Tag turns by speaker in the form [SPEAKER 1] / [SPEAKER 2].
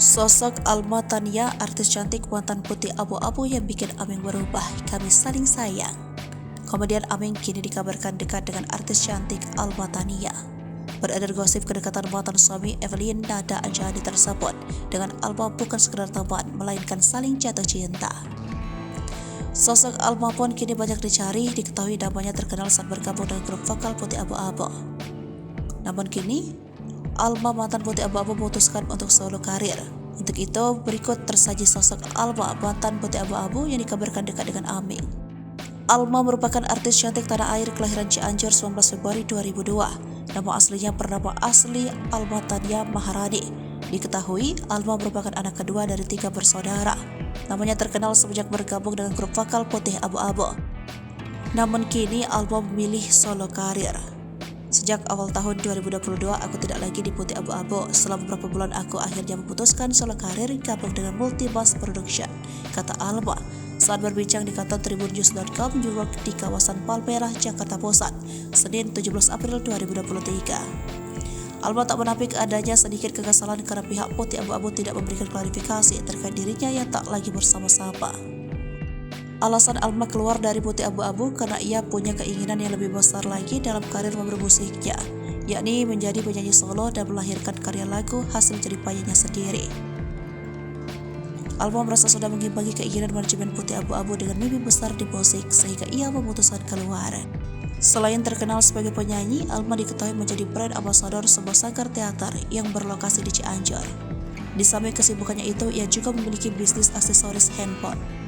[SPEAKER 1] Sosok Alma Tania, artis cantik mantan putih abu-abu yang bikin Aming berubah, kami saling sayang. Komedian Aming kini dikabarkan dekat dengan artis cantik Alma Tania. Beredar gosip kedekatan mantan suami Evelyn Nada Anjani tersebut dengan Alma bukan sekedar teman, melainkan saling jatuh cinta. Sosok Alma pun kini banyak dicari, diketahui namanya terkenal saat bergabung dengan grup vokal Putih Abu-Abu. Namun kini, Alma mantan Putih Abu-Abu memutuskan untuk solo karir. Untuk itu, berikut tersaji sosok Alma mantan Putih Abu-Abu yang dikabarkan dekat dengan Aming. Alma merupakan artis cantik tanah air kelahiran Cianjur 19 Februari 2002. Nama aslinya bernama asli Alma Tania Maharani. Diketahui, Alma merupakan anak kedua dari 3 bersaudara. Namanya terkenal semenjak bergabung dengan grup vokal Putih Abu-Abu. Namun kini Alma memilih solo karir. Sejak awal tahun 2022, aku tidak lagi di Putih Abu-Abu. Setelah beberapa bulan aku akhirnya memutuskan solo karir gabung dengan Multibass Production, kata Alma saat berbincang di kantor tribunnews.com New York di kawasan Palmerah, Jakarta Pusat, Senin 17 April 2023. Alma tak menampik adanya sedikit kekesalan karena pihak Putih Abu-Abu tidak memberikan klarifikasi terkait dirinya yang tak lagi bersama-sama. Alasan Alma keluar dari Putih Abu-Abu karena ia punya keinginan yang lebih besar lagi dalam karir bermusiknya, yakni menjadi penyanyi solo dan melahirkan karya lagu hasil jeripayanya sendiri. Alma merasa sudah mengimbangi keinginan manajemen Putih Abu-Abu dengan mimpi besar di musik sehingga ia memutuskan keluar. Selain terkenal sebagai penyanyi, Alma diketahui menjadi brand ambassador sebuah sanggar teater yang berlokasi di Cianjur. Di samping kesibukannya itu, ia juga memiliki bisnis aksesoris handphone.